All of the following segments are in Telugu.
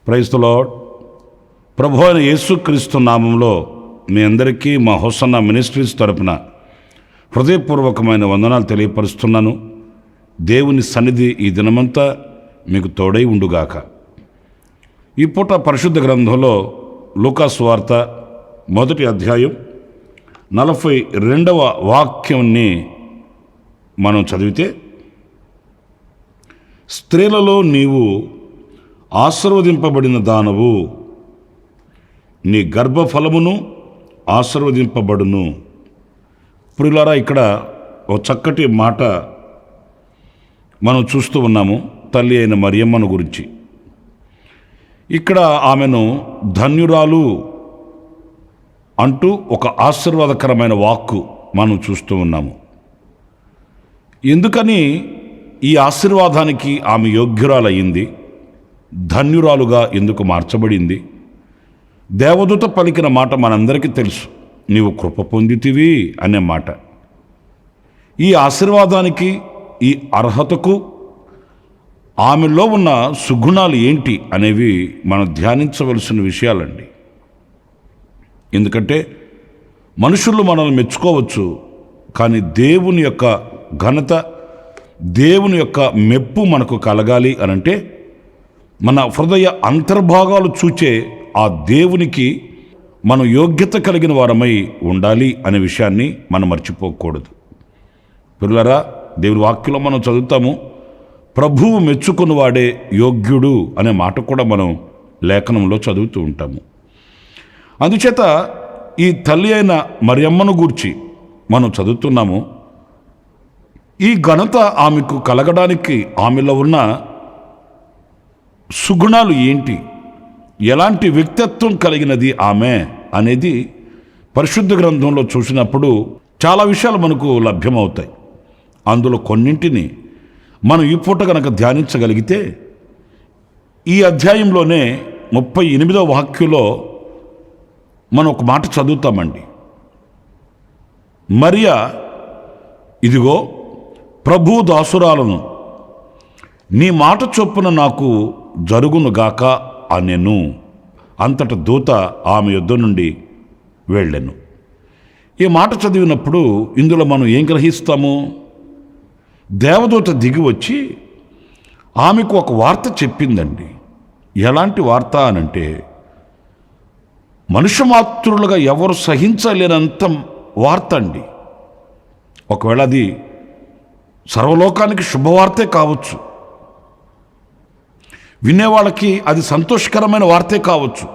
Praise the lord. ప్రభు అయిన యేసుక్రీస్తు నామంలో మీ అందరికీ మా హోసన్నా మినిస్ట్రీస్ తరపున హృదయపూర్వకమైన వందనాలు తెలియపరుస్తున్నాను. దేవుని సన్నిధి ఈ దినమంతా మీకు తోడై ఉండుగాక. ఈ పూట పరిశుద్ధ గ్రంథంలో లూకా సువార్త 1వ అధ్యాయం 42వ వాక్యాన్ని మనం చదివితే, స్త్రీలలో నీవు ఆశీర్వదింపబడిన దానవు, నీ గర్భఫలమును ఆశీర్వదింపబడును. ప్రియులారా, ఇక్కడ ఒక చక్కటి మాట మనం చూస్తూ ఉన్నాము తల్లి అయిన మరియమ్మను గురించి. ఇక్కడ ఆమెను ధన్యురాలు అంటూ ఒక ఆశీర్వాదకరమైన వాక్కు మనం చూస్తూ ఉన్నాము. ఎందుకని ఈ ఆశీర్వాదానికి ఆమె యోగ్యురాలయ్యింది, ధన్యురాలుగా ఎందుకు మార్చబడింది? దేవదూత పలికిన మాట మనందరికీ తెలుసు, నీవు కృప పొందితివి అనే మాట. ఈ ఆశీర్వాదానికి, ఈ అర్హతకు ఆమెలో ఉన్న సుగుణాలు ఏంటి అనేవి మనం ధ్యానించవలసిన విషయాలండి. ఎందుకంటే మనుషులు మనల్ని మెచ్చుకోవచ్చు, కానీ దేవుని యొక్క ఘనత, దేవుని యొక్క మెప్పు మనకు కలగాలి అనంటే మన హృదయ అంతర్భాగాలు చూచే ఆ దేవునికి మనం యోగ్యత కలిగిన వారమై ఉండాలి అనే విషయాన్ని మనం మర్చిపోకూడదు. పిల్లరా, దేవుని వాక్యంలో మనం చదువుతాము, ప్రభువు మెచ్చుకున్నవాడే యోగ్యుడు అనే మాట కూడా మనం లేఖనంలో చదువుతూ ఉంటాము. అందుచేత ఈ తల్లి అయిన మరియమ్మను గూర్చి మనం చదువుతున్నాము. ఈ ఘనత ఆమెకు కలగడానికి ఆమెలో ఉన్న సుగుణాలు ఏంటి, ఎలాంటి వ్యక్తిత్వం కలిగినది ఆమె అనేది పరిశుద్ధ గ్రంథంలో చూసినప్పుడు చాలా విషయాలు మనకు లభ్యమవుతాయి. అందులో కొన్నింటిని మనం ఈ పూట కనుక ధ్యానించగలిగితే, ఈ అధ్యాయంలోనే 38వ వాక్యంలో మనం ఒక మాట చదువుతామండి. మరియా, ఇదిగో ప్రభు దాసురాలను, నీ మాట చొప్పున నాకు జరుగునుగాక అనెను. అంతట దూత ఆమె యొద్ద నుండి వెళ్ళెను. ఈ మాట చదివినప్పుడు ఇందులో మనం ఏం గ్రహిస్తాము? దేవదూత దిగి వచ్చి ఆమెకు ఒక వార్త చెప్పిందండి. ఎలాంటి వార్త అనంటే, మనుష్యమాతృలుగా ఎవరు సహించలేనంత వార్త అండి. ఒకవేళ అది సర్వలోకానికి శుభవార్తే కావచ్చు, వినేవాళ్ళకి అది సంతోషకరమైన వార్తే కావచ్చు,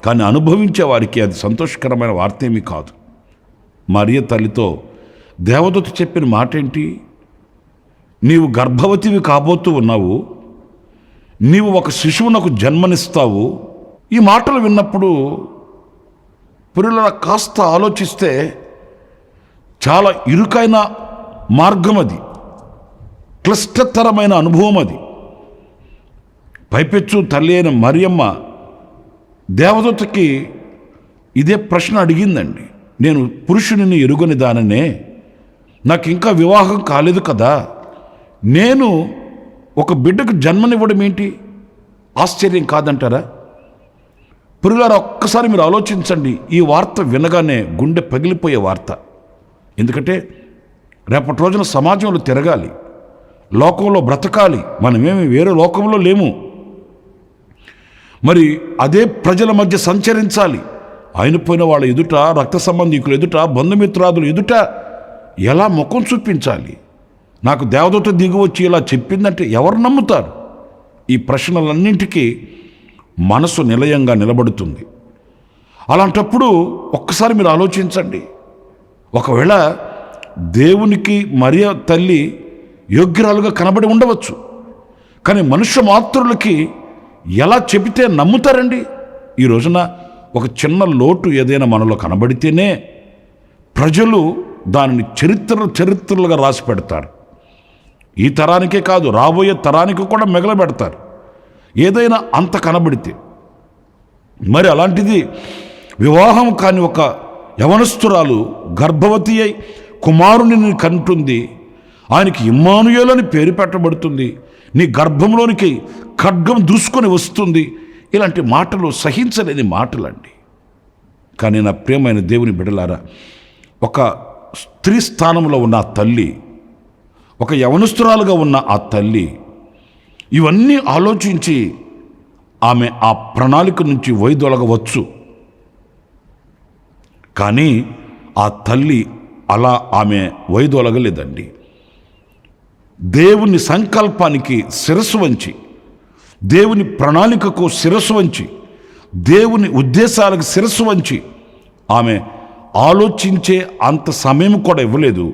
కానీ అనుభవించే వారికి అది సంతోషకరమైన వార్తేమీ కాదు. మరియ తల్లితో దేవదూత చెప్పిన మాట ఏంటి? నీవు గర్భవతివి కాబోతూ ఉన్నావు, నీవు ఒక శిశువునకు జన్మనిస్తావు. ఈ మాటలు విన్నప్పుడు పురుల కాస్త ఆలోచిస్తే చాలా ఇరుకైన మార్గం అది, క్లిష్టతరమైన అనుభవం అది. పైపెచ్చు తల్లి అయిన మరియమ్మ దేవదూతకి ఇదే ప్రశ్న అడిగిందండి. నేను పురుషుని ఎరుగని దాననే, నాకు ఇంకా వివాహం కాలేదు కదా, నేను ఒక బిడ్డకు జన్మనివ్వడం ఏంటి? ఆశ్చర్యం కాదంటారా? పురులారా, ఒక్కసారి మీరు ఆలోచించండి. ఈ వార్త వినగానే గుండె పగిలిపోయే వార్త. ఎందుకంటే రేపటి రోజున సమాజంలో తిరగాలి, లోకంలో బ్రతకాలి. మనమేమి వేరే లోకంలో లేము. మరి అదే ప్రజల మధ్య సంచరించాలి. అయినపోయిన వాళ్ళ ఎదుట, రక్త సంబంధికులు ఎదుట, బంధుమిత్రాదులు ఎదుట ఎలా ముఖం చూపించాలి? నాకు దేవదూత దిగి వచ్చి ఇలా చెప్పిందంటే ఎవరు నమ్ముతారు? ఈ ప్రశ్నలన్నింటికీ మనసు నిలయంగా నిలబడుతుంది. అలాంటప్పుడు ఒక్కసారి మీరు ఆలోచించండి. ఒకవేళ దేవునికి మరియ తల్లి యోగ్యురాలుగా కనబడి ఉండవచ్చు, కానీ మనుష్య మాతృలకి ఎలా చెబితే నమ్ముతారండి? ఈ రోజున ఒక చిన్న లోటు ఏదైనా మనలో కనబడితేనే ప్రజలు దానిని చరిత్రలుగా రాసి పెడతారు. ఈ తరానికే కాదు, రాబోయే తరానికి కూడా మిగలబెడతారు ఏదైనా అంత కనబడితే. మరి అలాంటిది వివాహం కాని ఒక యవనస్తురాలు గర్భవతి అయి కుమారుని కంటుంది. ఆయనకి ఇమ్మానుయేలు అని పేరు పెట్టబడుతుంది. నీ గర్భంలోనికి ఖడ్గం దూసుకొని వస్తుంది. ఇలాంటి మాటలు సహించలేని మాటలండి. కానీ నా ప్రియమైన దేవుని బిడ్డలారా, ఒక స్త్రీ స్థానంలో ఉన్న ఆ తల్లి, ఒక యవనస్తురాలుగా ఉన్న ఆ తల్లి ఇవన్నీ ఆలోచించి ఆమె ఆ ప్రణాళిక నుంచి వైదొలగవచ్చు. కానీ ఆ తల్లి అలా ఆమె వైదొలగలేదండి. దేవుని సంకల్పానికి శిరస్సు వంచి, దేవుని ప్రణాళికకు శిరస్సు వంచి, దేవుని ఉద్దేశాలకు శిరస్సు వంచి ఆమె ఆలోచించే అంత సమయం కూడా ఇవ్వలేదు.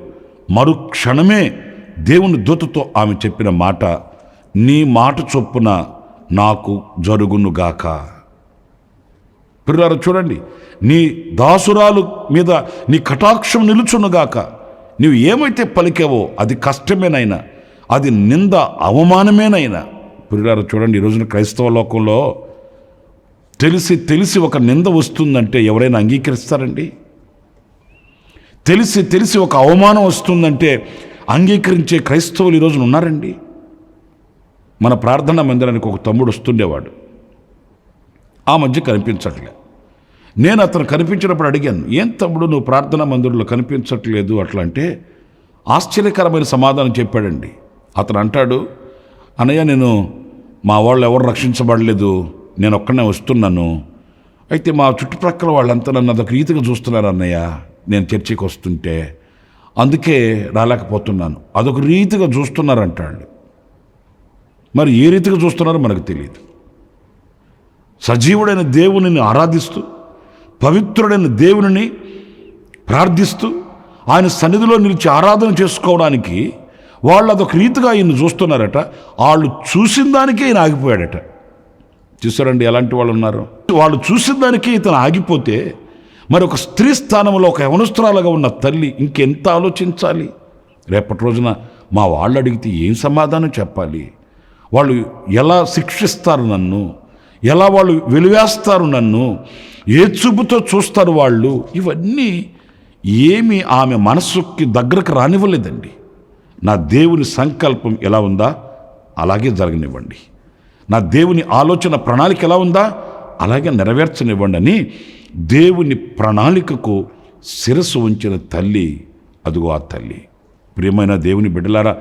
మరుక్షణమే దేవుని దూతతో ఆమె చెప్పిన మాట, నీ మాట చొప్పున నాకు జరుగునుగాక. పిల్లలు చూడండి, నీ దాసురాలు మీద నీ కటాక్షం నిలుచునుగాక. నీవు ఏమైతే పలికావో అది కష్టమేనైనా, అది నింద అవమానమేనైనా. పిల్లలు చూడండి, ఈ రోజున క్రైస్తవ లోకంలో తెలిసి ఒక నింద వస్తుందంటే ఎవరైనా అంగీకరిస్తారండి? తెలిసి ఒక అవమానం వస్తుందంటే అంగీకరించే క్రైస్తవులు ఈరోజున ఉన్నారండి? మన ప్రార్థనా మందిరానికి ఒక తమ్ముడు వస్తుండేవాడు, ఆ మధ్య కనిపించట్లే. నేను అతను కనిపించినప్పుడు అడిగాను, ఏం తమ్ముడు నువ్వు ప్రార్థనా మందిరంలో కనిపించట్లేదు అట్లా అంటే ఆశ్చర్యకరమైన సమాధానం చెప్పాడండి. అతను అంటాడు, అన్నయ్య నేను మా వాళ్ళు ఎవరు రక్షించబడలేదు, నేను ఒక్కనే వస్తున్నాను. అయితే మా చుట్టుప్రక్కల వాళ్ళంతా నన్ను అదొక రీతిగా చూస్తున్నారు అన్నయ్య, నేను చర్చికి వస్తుంటే అందుకే రాలేకపోతున్నాను. అదొక రీతిగా చూస్తున్నారంటాడు. మరి ఏ రీతిగా చూస్తున్నారో మనకు తెలియదు. సజీవుడైన దేవునిని ఆరాధిస్తూ, పవిత్రుడైన దేవునిని ప్రార్థిస్తూ, ఆయన సన్నిధిలో నిలిచి ఆరాధన చేసుకోవడానికి వాళ్ళు అదొక రీతిగా ఈయన చూస్తున్నారట. వాళ్ళు చూసిన దానికే ఈయన ఆగిపోయాడట. చూసారండి ఎలాంటి వాళ్ళు ఉన్నారు? వాళ్ళు చూసిన దానికే ఇతను ఆగిపోతే మరి ఒక స్త్రీ స్థానంలో ఒక యవనస్తురాలుగా ఉన్న తల్లి ఇంకెంత ఆలోచించాలి? రేపటి రోజున మా వాళ్ళు అడిగితే ఏం సమాధానం చెప్పాలి? వాళ్ళు ఎలా శిక్షిస్తారు నన్ను, ఎలా వాళ్ళు వెలివేస్తారు నన్ను, ఏ చూపుతో చూస్తారు వాళ్ళు, ఇవన్నీ ఏమీ ఆమె మనస్సుకి దగ్గరకు రానివ్వలేదండి. నా దేవుని సంకల్పం ఎలా ఉందా అలాగే జరగనివ్వండి, నా దేవుని ఆలోచన ప్రణాళిక ఎలా ఉందా అలాగే నెరవేర్చనివ్వండి అని దేవుని ప్రణాళికకు శిరస్సు ఉంచిన తల్లి, అదుగో ఆ తల్లి. ప్రియమైన దేవుని బిడ్డలారా,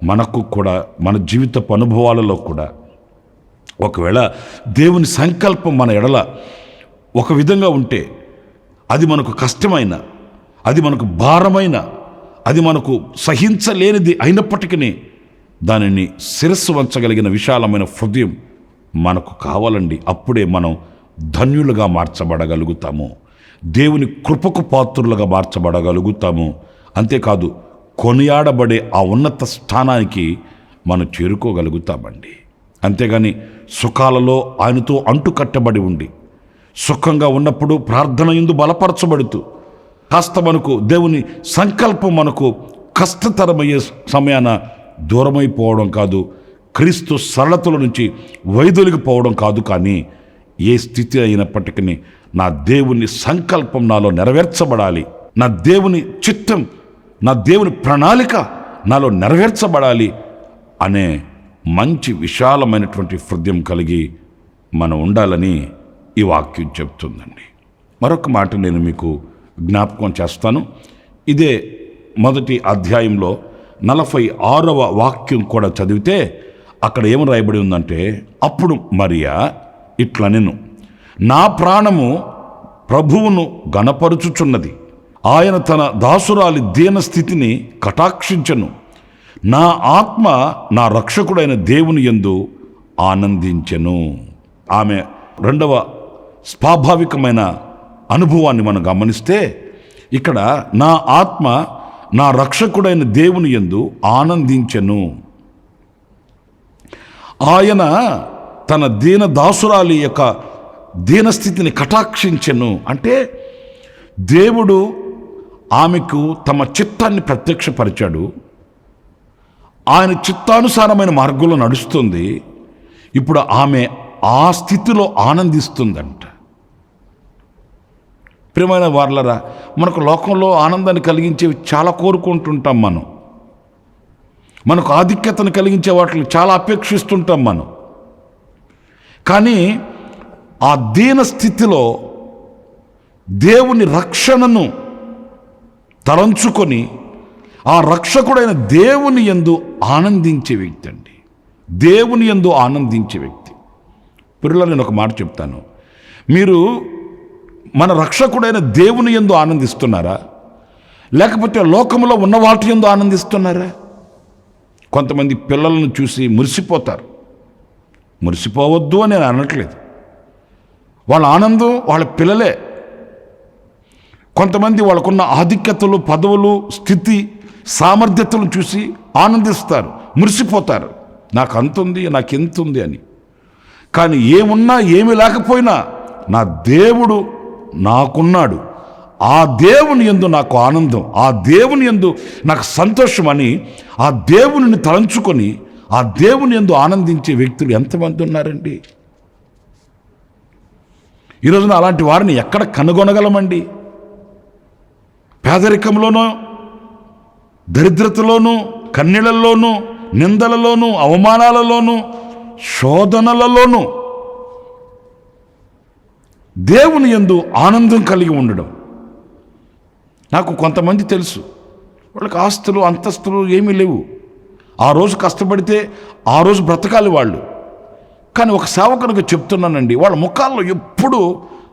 మనకు కూడా మన జీవితపు అనుభవాలలో కూడా ఒకవేళ దేవుని సంకల్పం మన ఎడల ఒక విధంగా ఉంటే, అది మనకు కష్టమైన, అది మనకు భారమైన, అది మనకు సహించలేనిది అయినప్పటికీ దానిని శిరస్సు వంచగలిగిన విశాలమైన హృదయం మనకు కావాలండి. అప్పుడే మనం ధన్యులుగా మార్చబడగలుగుతాము, దేవుని కృపకు పాత్రులుగా మార్చబడగలుగుతాము. అంతేకాదు, కొనియాడబడే ఆ ఉన్నత స్థానానికి మనం చేరుకోగలుగుతామండి. అంతేగాని సుఖాలలో ఆయనతో అంటుకట్టబడి ఉండి, సుఖంగా ఉన్నప్పుడు ప్రార్థన యందు బలపరచబడుతూ, కాస్త మనకు దేవుని సంకల్పం మనకు కష్టతరమయ్యే సమయాన దూరమైపోవడం కాదు, క్రీస్తు సరళతల నుంచి వైదొలిగిపోవడం కాదు. కానీ ఏ స్థితి అయినప్పటికీ నా దేవుని సంకల్పం నాలో నెరవేర్చబడాలి, నా దేవుని చిత్తం, నా దేవుని ప్రణాళిక నాలో నెరవేర్చబడాలి అనే మంచి విశాలమైనటువంటి హృదయం కలిగి మనం ఉండాలని ఈ వాక్యం చెప్తుందండి. మరొక మాట నేను మీకు జ్ఞాపకం చేస్తాను. ఇదే మొదటి అధ్యాయంలో 46వ వాక్యం కూడా చదివితే అక్కడ ఏమి రాయబడి ఉందంటే, అప్పుడు మరియా ఇట్లనెను, నా ప్రాణము ప్రభువును గణపరుచుచున్నది, ఆయన తన దాసురాలి దీన స్థితిని కటాక్షించెను, నా ఆత్మ నా రక్షకుడైన దేవుని యందు ఆనందించెను. ఆమె రెండవ స్వాభావికమైన అనుభవాన్ని మనం గమనిస్తే, ఇక్కడ నా ఆత్మ నా రక్షకుడైన దేవుని యందు ఆనందించెను, ఆయన తన దీన దాసురాలి యొక్క దీనస్థితిని కటాక్షించెను. అంటే దేవుడు ఆమెకు తమ చిత్తాన్ని ప్రత్యక్షపరిచాడు, ఆయన చిత్తానుసారమైన మార్గంలో నడుస్తుంది. ఇప్పుడు ఆమె ఆ స్థితిలో ఆనందిస్తుందంట. ప్రియమైన వారలరా, మనకు లోకంలో ఆనందాన్ని కలిగించేవి చాలా కోరుకుంటుంటాం మనం, మనకు ఆధిక్యతను కలిగించే వాటిని చాలా అపేక్షిస్తుంటాం మనం. కానీ ఆ దీన స్థితిలో దేవుని రక్షణను తలంచుకొని ఆ రక్షకుడైన దేవుని యందు ఆనందించే వ్యక్తి అండి. దేవుని యందు ఆనందించే వ్యక్తి. పిల్లలు, నేను ఒక మాట చెప్తాను. మీరు మన రక్షకుడైన దేవుని యందు ఆనందిస్తున్నారా, లేకపోతే లోకంలో ఉన్న వాటి యందు ఆనందిస్తున్నారా? కొంతమంది పిల్లలను చూసి మురిసిపోతారు. మురిసిపోవద్దు అని నేను అనట్లేదు. వాళ్ళ ఆనందం వాళ్ళ పిల్లలే. కొంతమంది వాళ్ళకున్న ఆధిక్యతలు, పదవులు, స్థితి, సామర్థ్యతలు చూసి ఆనందిస్తారు, మురిసిపోతారు. నాకు అంతుంది, నాకు ఎంత ఉంది అని. కానీ ఏమున్నా ఏమి లేకపోయినా నా దేవుడు నాకున్నాడు, ఆ దేవుని యందు నాకు ఆనందం, ఆ దేవుని యందు నాకు సంతోషం అని ఆ దేవునిని తలంచుకొని ఆ దేవుని యందు ఆనందించే వ్యక్తులు ఎంతమంది ఉన్నారండి? ఈ రోజున అలాంటి వారిని ఎక్కడ కనుగొనగలమండి? పేదరికంలోనూ, దరిద్రతలోనూ, కన్నీళ్లలోనూ, నిందలలోనూ, అవమానాలలోనూ, శోధనలలోనూ దేవుని యందు ఆనందం కలిగి ఉండడం. నాకు కొంతమంది తెలుసు, వాళ్ళకి ఆస్తులు, అంతస్తులు ఏమీ లేవు. ఆ రోజు కష్టపడితే ఆ రోజు బ్రతకాలి వాళ్ళు. కానీ ఒక సేవకునికి చెప్తున్నానండి, వాళ్ళ ముఖాల్లో ఎప్పుడూ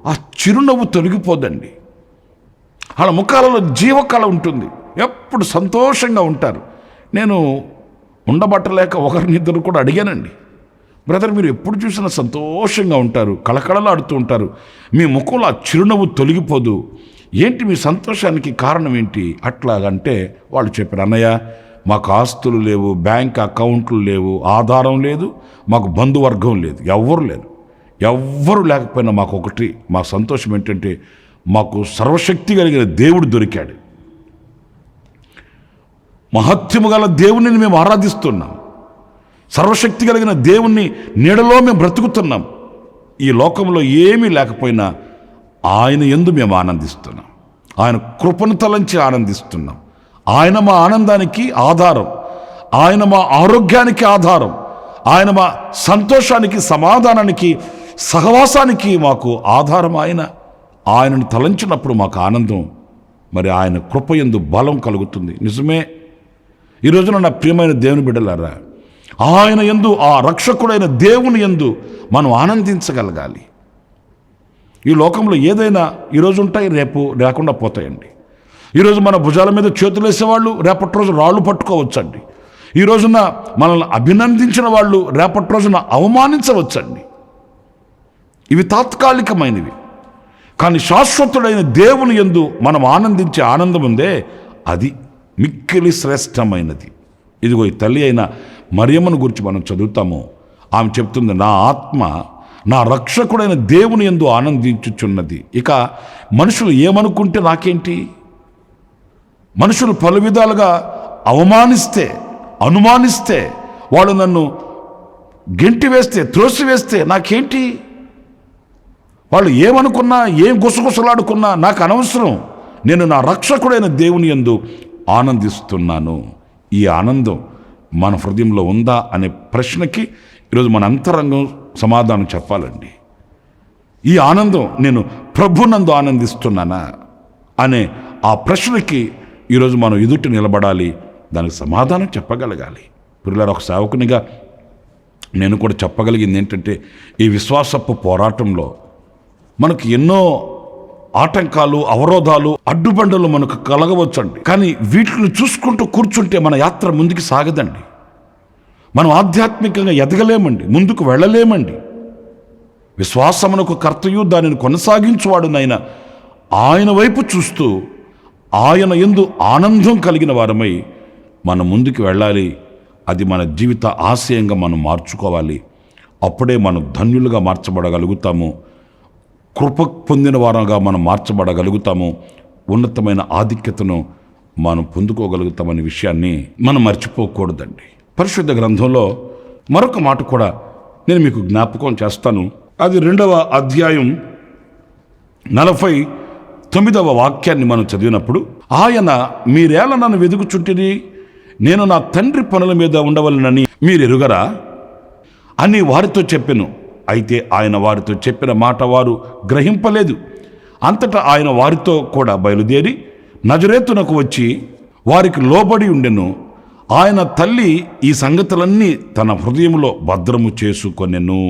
ఆ చిరునవ్వు తొలగిపోదండి. వాళ్ళ ముఖాలలో జీవకళ ఉంటుంది, ఎప్పుడు సంతోషంగా ఉంటారు. నేను ఉండబట్టలేక ఒకరినిద్దరు కూడా అడిగానండి, బ్రదర్ మీరు ఎప్పుడు చూసినా సంతోషంగా ఉంటారు, కళకళలాడుతూ ఉంటారు, మీ ముఖంలో ఆ చిరునవ్వు తొలగిపోదు, ఏంటి మీ సంతోషానికి కారణం ఏంటి? అట్లాగంటే వాళ్ళు చెప్పారు, అన్నయ్య మాకు ఆస్తులు లేవు, బ్యాంక్ అకౌంట్లు లేవు, ఆధారం లేదు, మాకు బంధువర్గం లేదు, ఎవ్వరు లేరు. ఎవ్వరు లేకపోయినా మాకు ఒకటి, మా సంతోషం ఏంటంటే మాకు సర్వశక్తి కలిగిన దేవుడు దొరికాడు. మహత్యము గల దేవునిని మేము ఆరాధిస్తున్నాం. సర్వశక్తి కలిగిన దేవుణ్ణి నీడలో మేము బ్రతుకుతున్నాం. ఈ లోకంలో ఏమీ లేకపోయినా ఆయన యందు మేము ఆనందిస్తున్నాం. ఆయన కృపను తలంచి ఆనందిస్తున్నాం. ఆయన మా ఆనందానికి ఆధారం, ఆయన మా ఆరోగ్యానికి ఆధారం, ఆయన మా సంతోషానికి, సమాధానానికి, సహవాసానికి మాకు ఆధారం ఆయన. ఆయనను తలంచినప్పుడు మాకు ఆనందం, మరి ఆయన కృపయందు బలం కలుగుతుంది. నిజమే. ఈ రోజున నా ప్రియమైన దేవుని బిడ్డలారా, ఆయన యందు, ఆ రక్షకుడైన దేవుని యందు మనం ఆనందించగలగాలి. ఈ లోకంలో ఏదైనా ఈరోజు ఉంటాయి, రేపు లేకుండా పోతాయండి. ఈరోజు మన భుజాల మీద చేతులు వేసేవాళ్ళు రేపటి రోజు రాళ్ళు పట్టుకోవచ్చండి. ఈ రోజున మనల్ని అభినందించిన వాళ్ళు రేపటి రోజున అవమానించవచ్చండి. ఇవి తాత్కాలికమైనవి. కానీ శాశ్వతుడైన దేవుని యందు మనం ఆనందించే ఆనందం ఉందే, అది మిక్కిలి శ్రేష్టమైనది. ఇదిగో ఈ తల్లి అయిన మరియమ్మను గురించి మనం చదువుతాము. ఆమె చెప్తుంది, నా ఆత్మ నా రక్షకుడైన దేవుని యందు ఆనందించుచున్నది. ఇక మనుషులు ఏమనుకుంటే నాకేంటి? మనుషులు పలు విధాలుగా అవమానిస్తే, అనుమానిస్తే, వాళ్ళు నన్ను గెంటి వేస్తే, త్రోసివేస్తే నాకేంటి? వాళ్ళు ఏమనుకున్నా, ఏం గుసగుసలాడుకున్నా నాకు అనవసరం. నేను నా రక్షకుడైన దేవుని యందు ఆనందిస్తున్నాను. ఈ ఆనందం మన హృదయంలో ఉందా అనే ప్రశ్నకి ఈరోజు మన అంతరంగం సమాధానం చెప్పాలండి. ఈ ఆనందం నేను ప్రభునందు ఆనందిస్తున్నానా అనే ఆ ప్రశ్నకి ఈరోజు మనం ఎదుటి నిలబడాలి, దానికి సమాధానం చెప్పగలగాలి. పిల్లలు, ఒక సేవకునిగా నేను కూడా చెప్పగలిగింది ఏంటంటే, ఈ విశ్వాసపు పోరాటంలో మనకు ఎన్నో ఆటంకాలు, అవరోధాలు, అడ్డుబండలు మనకు కలగవచ్చండి. కానీ వీటిని చూసుకుంటూ కూర్చుంటే మన యాత్ర ముందుకు సాగదండి. మనం ఆధ్యాత్మికంగా ఎదగలేమండి, ముందుకు వెళ్ళలేమండి. విశ్వాసమునకు కర్తయు దానిని కొనసాగించువాడునైనా ఆయన వైపు చూస్తూ ఆయన యందు ఆనందం కలిగిన వారమై మనం ముందుకు వెళ్ళాలి. అది మన జీవిత ఆశయంగా మనం మార్చుకోవాలి. అప్పుడే మనం ధన్యులుగా మార్చబడగలుగుతాము, కృప పొందిన వారంగా మనం మార్చబడగలుగుతాము, ఉన్నతమైన ఆధిక్యతను మనం పొందుకోగలుగుతామనే విషయాన్ని మనం మర్చిపోకూడదండి. పరిశుద్ధ గ్రంథంలో మరొక మాట కూడా నేను మీకు జ్ఞాపకం చేస్తాను. అది 2వ అధ్యాయం 49వ వాక్యాన్ని మనం చదివినప్పుడు, ఆయన మీరేళ నన్ను వెదుకుచుంటిని, నేను నా తండ్రి పనుల మీద ఉండవలనని మీరు ఎరుగరా అని వారితో చెప్పెను. అయితే ఆయన వారితో చెప్పిన మాట వారు గ్రహింపలేదు. అంతటా ఆయన వారితో కూడా బయలుదేరి నజరేతునకు వచ్చి వారికి లోబడి ఉండెను. ఆయన తల్లి ఈ సంగతులన్నీ తన హృదయంలో భద్రము చేసుకొనెను.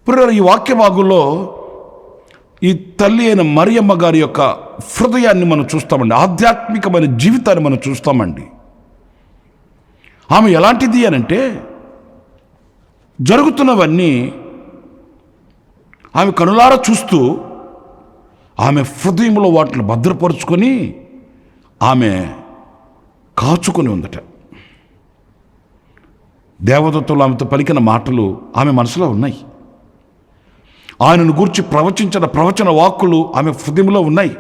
ప్రియులారా, ఈ వాక్య భాగంలో ఈ తల్లి అయిన మరియమ్మ గారి యొక్క హృదయాన్ని మనం చూస్తామండి. ఆధ్యాత్మికమైన జీవితాన్ని మనం చూస్తామండి. ఆమె ఎలాంటిది అనంటే, జరుగుతున్నవన్నీ ఆమె కనులారా చూస్తూ ఆమె హృదయంలో వాటిని భద్రపరుచుకొని ఆమె కాచుకొని ఉందట. దేవదూతలు ఆమెతో పలికిన మాటలు ఆమె మనసులో ఉన్నాయి. ఆయనను గూర్చి ప్రవచించిన ప్రవచన వాక్కులు ఆమె హృదయంలో ఉన్నాయి.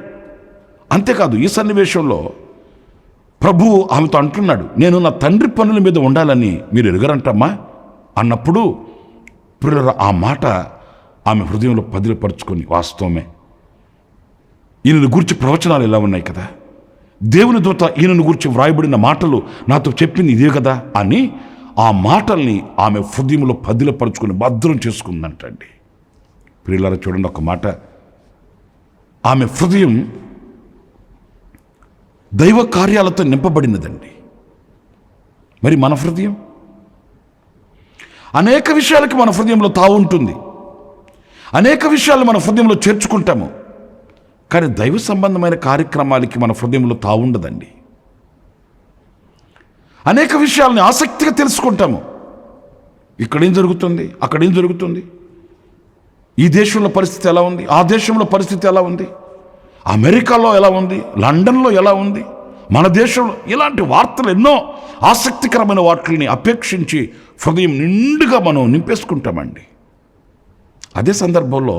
అంతేకాదు, ఈ సన్నివేశంలో ప్రభువు ఆమెతో అంటున్నాడు, నేను నా తండ్రి పనుల మీద ఉండాలని మీరు ఎరుగరంటమ్మా అన్నప్పుడు ప్రియులారా, ఆ మాట ఆమె హృదయంలో పదిలపరుచుకొని, వాస్తవమే, ఈయనను గూర్చి ప్రవచనాలు ఎలా ఉన్నాయి కదా, దేవుని దూత ఈయనను గూర్చి వ్రాయబడిన మాటలు నాతో చెప్పింది ఇదే కదా అని ఆ మాటల్ని ఆమె హృదయంలో పదిలపరుచుకొని భద్రం చేసుకుందంటండి. ప్రియులారా, చూడండి, ఒక మాట, ఆమె హృదయం దైవ కార్యాలతో నింపబడినదండి. మరి మన హృదయం అనేక విషయాలకి మన హృదయంలో తావు ఉంటుంది. అనేక విషయాలు మన హృదయంలో చేర్చుకుంటాము. కానీ దైవ సంబంధమైన కార్యక్రమాలకి మన హృదయంలో తావు ఉండదండి. అనేక విషయాలని ఆసక్తిగా తెలుసుకుంటాము. ఇక్కడేం జరుగుతుంది, అక్కడేం జరుగుతుంది, ఈ దేశంలో పరిస్థితి ఎలా ఉంది, ఆ దేశంలో పరిస్థితి ఎలా ఉంది, అమెరికాలో ఎలా ఉంది, లండన్లో ఎలా ఉంది, మన దేశంలో ఇలాంటి వార్తలు ఎన్నో ఆసక్తికరమైన వాటిని అపేక్షించి హృదయం నిండుగా మనం నింపేసుకుంటామండి. అదే సందర్భంలో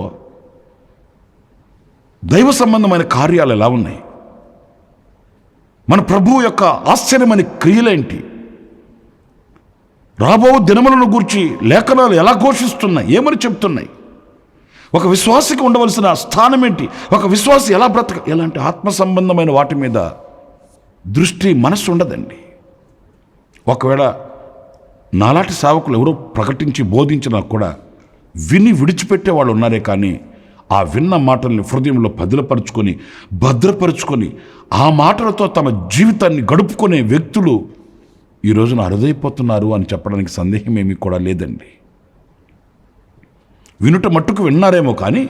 దైవ సంబంధమైన కార్యాలు ఎలా ఉన్నాయి, మన ప్రభువు యొక్క ఆశ్చర్యమైన క్రియలేంటి, రాబో దినములను గూర్చి లేఖనాలు ఎలా ఘోషిస్తున్నాయి, ఏమని చెప్తున్నాయి, ఒక విశ్వాసికి ఉండవలసిన స్థానం ఏంటి, ఒక విశ్వాసి ఎలా బ్రతక, ఇలాంటి ఆత్మ సంబంధమైన వాటి మీద దృష్టి మనస్సు ఉండదండి. ఒకవేళ నాలాంటి సేవకులు ఎవరో ప్రకటించి బోధించినా కూడా విని విడిచిపెట్టే వాళ్ళు ఉన్నారే, కానీ ఆ విన్న మాటల్ని హృదయంలో పదిలపరుచుకొని భద్రపరుచుకొని ఆ మాటలతో తమ జీవితాన్ని గడుపుకునే వ్యక్తులు ఈ రోజున అరుదైపోతున్నారు అని చెప్పడానికి సందేహం ఏమీ కూడా లేదండి. వినుట మట్టుకు విన్నారేమో, కానీ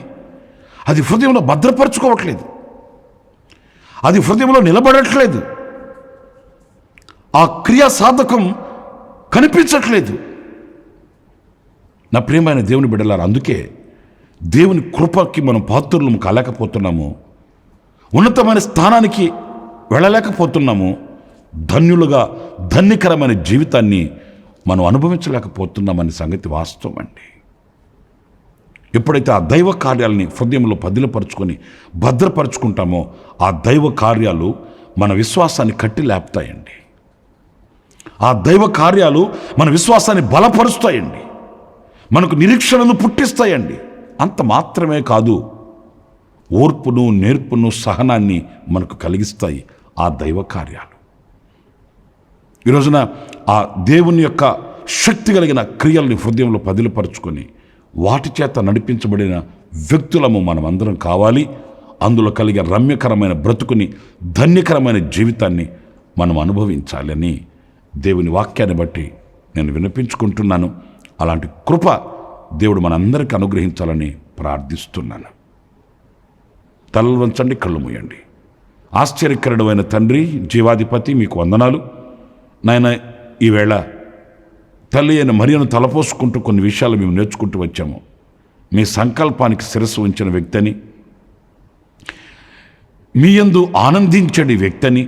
అది హృదయంలో భద్రపరచుకోవట్లేదు, అది హృదయంలో నిలబడట్లేదు, ఆ క్రియా సాధకం కనిపించట్లేదు. నా ప్రియమైన దేవుని బిడ్డలారా, అందుకే దేవుని కృపకి మనం పాత్రులం కాలేకపోతున్నాము, ఉన్నతమైన స్థానానికి వెళ్ళలేకపోతున్నాము, ధన్యులుగా ధన్యకరమైన జీవితాన్ని మనం అనుభవించలేకపోతున్నామనే సంగతి వాస్తవం అండి. ఎప్పుడైతే ఆ దైవ కార్యాలని హృదయంలో పదిలపరుచుకొని భద్రపరుచుకుంటామో ఆ దైవ కార్యాలు మన విశ్వాసాన్ని కట్టి లేపుతాయండి. ఆ దైవ కార్యాలు మన విశ్వాసాన్ని బలపరుస్తాయండి, మనకు నిరీక్షణను పుట్టిస్తాయండి. అంత మాత్రమే కాదు, ఓర్పును, నేర్పును, సహనాన్ని మనకు కలిగిస్తాయి ఆ దైవ కార్యాలు. ఈ రోజున ఆ దేవుని యొక్క శక్తి కలిగిన క్రియల్ని హృదయంలో పదిలపరుచుకొని వాటి చేత నడిపించబడిన వ్యక్తులము మనమందరం కావాలి. అందులో కలిగే రమ్యకరమైన బ్రతుకుని, ధన్యకరమైన జీవితాన్ని మనం అనుభవించాలని దేవుని వాక్యాన్ని బట్టి నేను వినిపించుకుంటున్నాను. అలాంటి కృప దేవుడు మనందరికీ అనుగ్రహించాలని ప్రార్థిస్తున్నాను. తలలు వంచండి, కళ్ళు మూయండి. ఆశ్చర్యకరుడమైన తండ్రి, జీవాధిపతి, మీకు వందనాలు నాయన. ఈవేళ తల్లి అయిన మరియను తలపోసుకుంటూ కొన్ని విషయాలు మేము నేర్చుకుంటూ వచ్చాము. మీ సంకల్పానికి శిరస్సు ఉంచిన వ్యక్తిని, మీ యందు ఆనందించని వ్యక్తిని,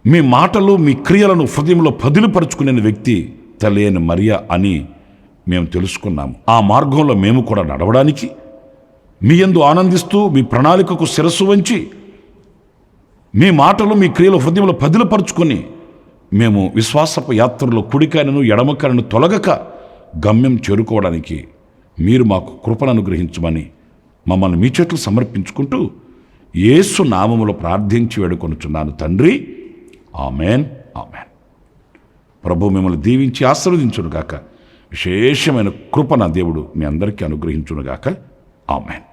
మీ మాటలు మీ క్రియలను హృదయంలో పదిలిపరుచుకునే వ్యక్తి తల్లి అయిన మరియ అని మేము తెలుసుకున్నాము. ఆ మార్గంలో మేము కూడా నడవడానికి మీ యందు ఆనందిస్తూ మీ ప్రణాళికకు శిరస్సు వంచి మీ మాటలు మీ క్రియలు హృదయంలో పదిలిపరుచుకొని మేము విశ్వాసపు యాత్రలో కుడికాయను ఎడమకాయను తొలగక గమ్యం చేరుకోవడానికి మీరు మాకు కృపను అనుగ్రహించమని మమ్మల్ని మీ చేతులు సమర్పించుకుంటూ యేసు నామములో ప్రార్థించి వేడుకొనుచున్నాను తండ్రి. Amen, amen. ప్రభు మిమ్మల్ని దీవించి ఆశీర్వదించును గాక. విశేషమైన కృప నా దేవుడు మీ అందరికీ అనుగ్రహించునుగాక. ఆమేన్.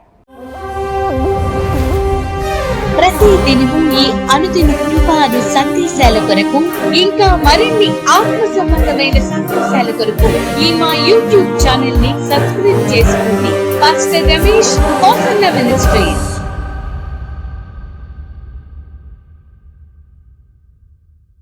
ప్రతి దినము ఈ అనుదిన కృపాను సందేశాల కొరకు, ఇంకా మరిన్ని ఆత్మ సంబంధమైన సందేశాల కొరకు ఈ మా యూట్యూబ్ ఛానల్ ని సబ్స్క్రైబ్ చేసుకోండి. Pastor Ramesh ministries.